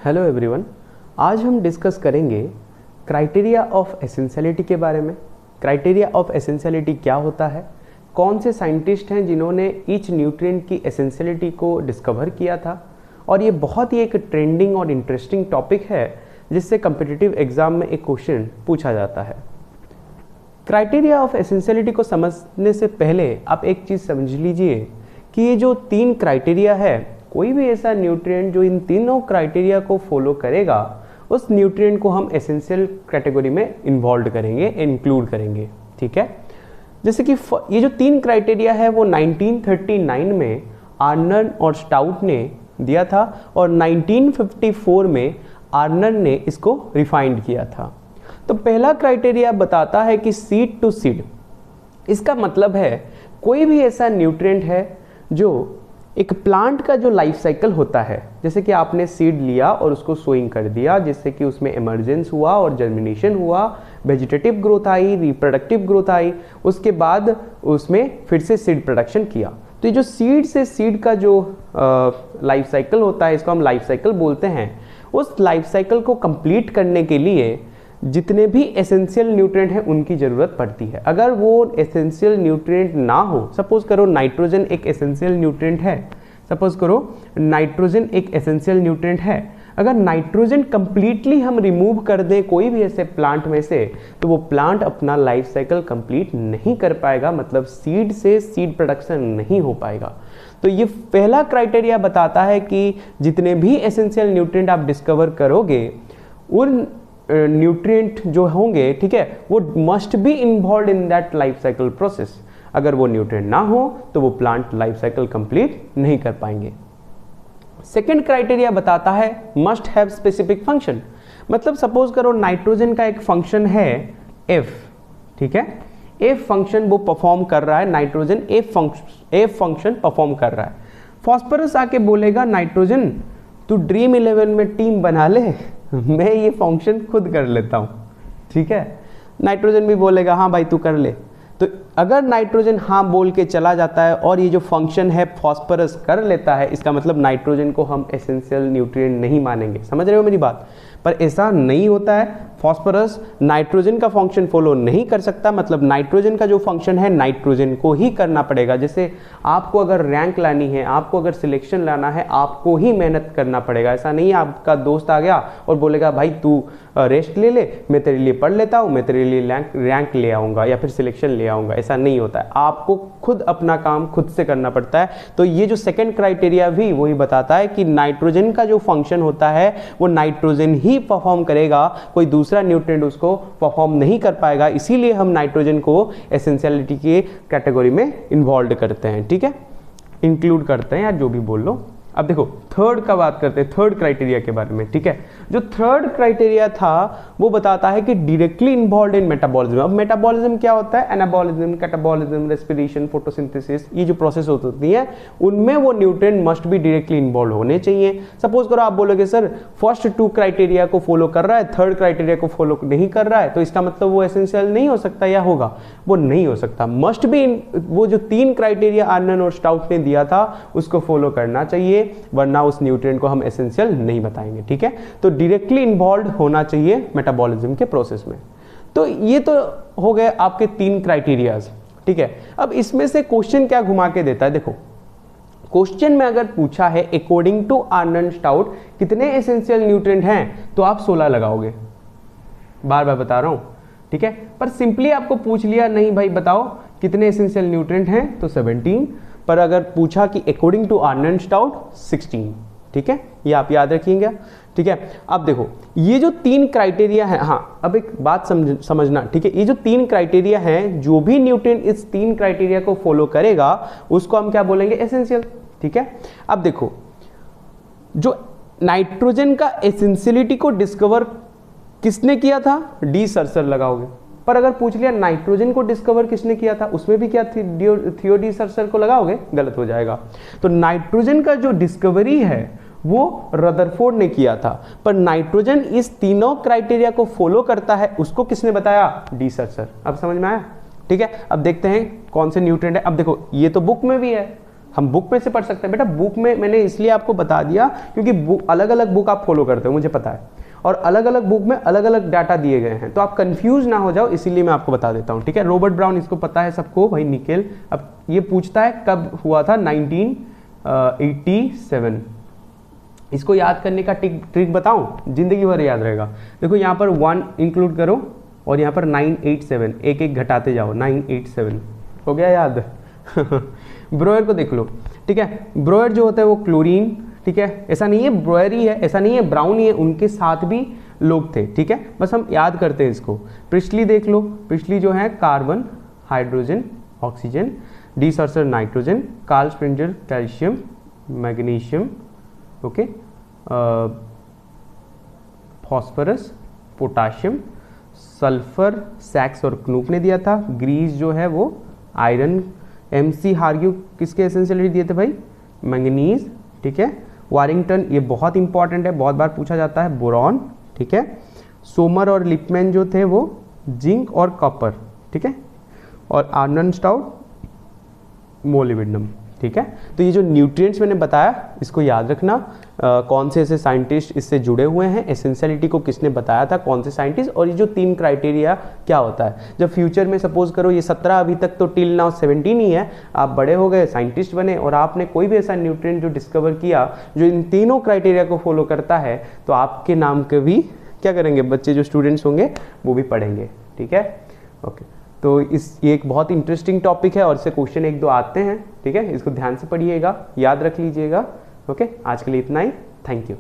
Hello everyone, आज हम discuss करेंगे क्राइटेरिया ऑफ एसेंशियलिटी के बारे में। क्राइटेरिया ऑफ एसेंशियलिटी क्या होता है, कौन से साइंटिस्ट हैं जिन्होंने ईच न्यूट्रिएंट की एसेंशियलिटी को डिस्कवर किया था, और ये बहुत ही एक ट्रेंडिंग और इंटरेस्टिंग टॉपिक है जिससे कम्पिटिटिव एग्जाम में एक क्वेश्चन पूछा जाता है। क्राइटेरिया ऑफ एसेंशियलिटी को समझने से पहले आप एक चीज़ समझ लीजिए कि ये जो तीन क्राइटेरिया है, कोई भी ऐसा न्यूट्रिएंट जो इन तीनों क्राइटेरिया को फॉलो करेगा उस न्यूट्रिएंट को हम एसेंशियल कैटेगरी में इन्वॉल्व करेंगे, इंक्लूड करेंगे। ठीक है, जैसे कि ये जो तीन क्राइटेरिया है वो 1939 में आर्नर और स्टाउट ने दिया था और 1954 में आर्नर ने इसको रिफाइंड किया था। तो पहला क्राइटेरिया बताता है कि सीड टू सीड, इसका मतलब है कोई भी ऐसा न्यूट्रिएंट है जो एक प्लांट का जो लाइफ साइकिल होता है, जैसे कि आपने सीड लिया और उसको सोइंग कर दिया, जिससे कि उसमें इमर्जेंस हुआ और जर्मिनेशन हुआ, वेजिटेटिव ग्रोथ आई, रिप्रोडक्टिव ग्रोथ आई, उसके बाद उसमें फिर से सीड प्रोडक्शन किया। तो ये जो सीड से सीड का जो लाइफ साइकिल होता है, इसको हम लाइफ साइकिल बोलते हैं। उस लाइफ साइकिल को कंप्लीट करने के लिए जितने भी एसेंशियल न्यूट्रिएंट हैं उनकी ज़रूरत पड़ती है। अगर वो एसेंशियल न्यूट्रिएंट ना हो, सपोज करो नाइट्रोजन एक एसेंशियल न्यूट्रिएंट है, सपोज करो नाइट्रोजन एक एसेंशियल न्यूट्रिएंट है, अगर नाइट्रोजन कंप्लीटली हम रिमूव कर दें कोई भी ऐसे प्लांट में से, तो वो प्लांट अपना लाइफ साइकिल कंप्लीट नहीं कर पाएगा, मतलब सीड से सीड प्रोडक्शन नहीं हो पाएगा। तो ये पहला क्राइटेरिया बताता है कि जितने भी एसेंशियल न्यूट्रिएंट आप डिस्कवर करोगे उन न्यूट्रिएंट जो होंगे, ठीक है, वो must be involve in that life cycle process. अगर वो न्यूट्रिएंट ना हो तो वो प्लांट लाइफ साइकिल कंप्लीट नहीं कर पाएंगे। सेकेंड क्राइटेरिया बताता है मस्ट हैव स्पेसिफिक फंक्शन, मतलब सपोज करो नाइट्रोजन का एक फंक्शन है एफ, ठीक है, एफ फंक्शन वो परफॉर्म कर रहा है, नाइट्रोजन एफ फंक्शन परफॉर्म कर रहा है। फॉस्फोरस आके बोलेगा नाइट्रोजन तू ड्रीम 11 में टीम बना ले, मैं ये फंक्शन खुद कर लेता हूँ, ठीक है। नाइट्रोजन भी बोलेगा हाँ भाई तू कर ले। तो अगर नाइट्रोजन हाँ बोल के चला जाता है और ये जो फंक्शन है फॉस्फोरस कर लेता है, इसका मतलब नाइट्रोजन को हम एसेंशियल न्यूट्रिएंट नहीं मानेंगे। समझ रहे हो मेरी बात? पर ऐसा नहीं होता है, फॉस्फोरस नाइट्रोजन का फंक्शन फॉलो नहीं कर सकता, मतलब नाइट्रोजन का जो फंक्शन है नाइट्रोजन को ही करना पड़ेगा। जैसे आपको अगर रैंक लानी है, आपको अगर सिलेक्शन लाना है, आपको ही मेहनत करना पड़ेगा। ऐसा नहीं है आपका दोस्त आ गया और बोलेगा भाई तू रेस्ट ले ले, मैं तेरे लिए पढ़ लेता हूँ, मैं तेरे लिए रैंक ले आऊँगा या फिर सिलेक्शन ले आऊँगा। ऐसा नहीं होता है, आपको खुद अपना काम खुद से करना पड़ता है। तो ये जो सेकेंड क्राइटेरिया भी वही बताता है कि नाइट्रोजन का जो फंक्शन होता है वो नाइट्रोजन ही परफॉर्म करेगा, कोई दूसरा न्यूट्रिएंट उसको परफॉर्म नहीं कर पाएगा। इसीलिए हम नाइट्रोजन को एसेंशियलिटी के कैटेगरी में इन्वॉल्व करते हैं, ठीक है, इंक्लूड करते हैं, या जो भी बोल लो। अब देखो थर्ड का बात करते हैं, थर्ड क्राइटेरिया के बारे में, ठीक है। जो थर्ड क्राइटेरिया था वो बताता है कि डायरेक्टली इन्वॉल्व इन मेटाबॉलिज्म। अब मेटाबॉलिज्म क्या होता है? एनाबॉलिज्म, कैटाबॉलिज्म, रेस्पिरेशन, फोटोसिंथेसिस, ये जो प्रोसेस होती है उनमें वो न्यूट्रिएंट मस्ट भी डायरेक्टली इन्वॉल्व होने चाहिए। सपोज करो आप बोलोगे सर फर्स्ट टू क्राइटेरिया को फॉलो कर रहा है, थर्ड क्राइटेरिया को फॉलो नहीं कर रहा है, तो इसका मतलब वो एसेंशियल नहीं हो सकता, या होगा? वो नहीं हो सकता, मस्ट भी वो जो तीन क्राइटेरिया आर्नन और स्टाउट ने दिया था उसको फॉलो करना चाहिए, वरना उस न्यूट्रिएंट को हम एसेंशियल नहीं बताएंगे, ठीक है। तो डायरेक्टली इन्वॉल्व होना चाहिए मेटाबॉलिज्म के प्रोसेस में। तो ये तो हो गए आपके तीन क्राइटेरियाज, ठीक है। अब इसमें से क्वेश्चन क्या घुमा के देता है, देखो क्वेश्चन में अगर पूछा है अकॉर्डिंग टू आर्नन स्टाउट कितने एसेंशियल न्यूट्रिएंट हैं, तो आप 16 लगाओगे, बार बार बता रहा हूं, ठीक है। पर सिंपली आपको पूछ लिया नहीं भाई बताओ कितने एसेंशियल न्यूट्रिएंट हैं, तो 17। पर अगर पूछा कि अकॉर्डिंग टू आर्नन स्टाउट 16, ठीक है, ये आप याद रखिएगा, ठीक है। अब देखो ये जो तीन क्राइटेरिया है, हाँ अब एक बात समझना, ठीक है, ये जो तीन क्राइटेरिया है, जो भी न्यूट्रिएंट इस तीन क्राइटेरिया को फॉलो करेगा उसको हम क्या बोलेंगे? एसेंशियल, ठीक है। अब देखो जो नाइट्रोजन का एसेंशियलिटी को डिस्कवर किसने किया था? डी सर्सर लगाओगे। पर अगर पूछ लिया नाइट्रोजन को डिस्कवर किसने किया था, उसमें भी क्या थियो डी सर्सर को लगाओगे, गलत हो जाएगा। तो नाइट्रोजन का जो डिस्कवरी है वो रदरफोर्ड ने किया था, पर नाइट्रोजन इस तीनों क्राइटेरिया को फॉलो करता है उसको किसने बताया? डी सर्सर। अब समझ में आया, ठीक है। अब देखते हैं कौन से न्यूट्रिएंट है। अब देखो ये तो बुक में भी है, हम बुक में से पढ़ सकते हैं बेटा, बुक में मैंने इसलिए आपको बता दिया क्योंकि बुक अलग अलग बुक आप फॉलो करते हो मुझे पता है, और अलग अलग बुक में अलग अलग डाटा दिए गए हैं, तो आप कंफ्यूज ना हो जाओ इसीलिए मैं आपको बता देता हूँ, ठीक है। रॉबर्ट ब्राउन, इसको पता है सबको भाई, निकेल। अब ये पूछता है कब हुआ था, 1987। इसको याद करने का ट्रिक बताऊं, जिंदगी भर याद रहेगा। देखो यहाँ पर 1 इंक्लूड करो और यहाँ पर 987, एक एक घटाते जाओ, 987 हो गया याद। ब्रोयर को देख लो, ठीक है। ब्रोयर जो होता है वो क्लोरीन, ठीक है, ऐसा नहीं है ब्रोयर ही है, ऐसा नहीं है ब्राउन ही है, उनके साथ भी लोग थे, ठीक है, बस हम याद करते हैं इसको। प्रिस्टली देख लो, प्रिस्टली जो है carbon, hydrogen, oxygen, de Saussure nitrogen, Carl Sprengel calcium, magnesium, okay, phosphorus, potassium, sulphur सैक्स और क्नूप ने दिया था। ग्रीस जो है वो आयरन, MC हार्ग्यू किसके एसेंशियलिटी दिए थे भाई, मैंगनीज, ठीक है। वारिंगटन, ये बहुत इंपॉर्टेंट है, बहुत बार पूछा जाता है, बोरॉन, ठीक है। सोमर और लिपमैन जो थे वो जिंक और कॉपर, ठीक है, और आर्नन स्टाउट मोलिब्डेनम, ठीक है। तो ये जो न्यूट्रिएंट्स मैंने बताया इसको याद रखना, कौन से ऐसे साइंटिस्ट इससे जुड़े हुए हैं, एसेंशियलिटी को किसने बताया था, कौन से साइंटिस्ट, और ये जो 3 क्राइटेरिया क्या होता है। जब फ्यूचर में सपोज करो ये 17 अभी तक तो टिल नाउ 17 ही है, आप बड़े हो गए, साइंटिस्ट बने और आपने कोई भी ऐसा न्यूट्रिएंट जो डिस्कवर किया जो इन तीनों क्राइटेरिया को फॉलो करता है, तो आपके नाम के भी क्या करेंगे बच्चे, जो स्टूडेंट्स होंगे वो भी पढ़ेंगे, ठीक है, ओके। तो ये एक बहुत इंटरेस्टिंग टॉपिक है और इससे क्वेश्चन 1-2 आते हैं, ठीक है, इसको ध्यान से पढ़िएगा, याद रख लीजिएगा, ओके। आज के लिए इतना ही, थैंक यू।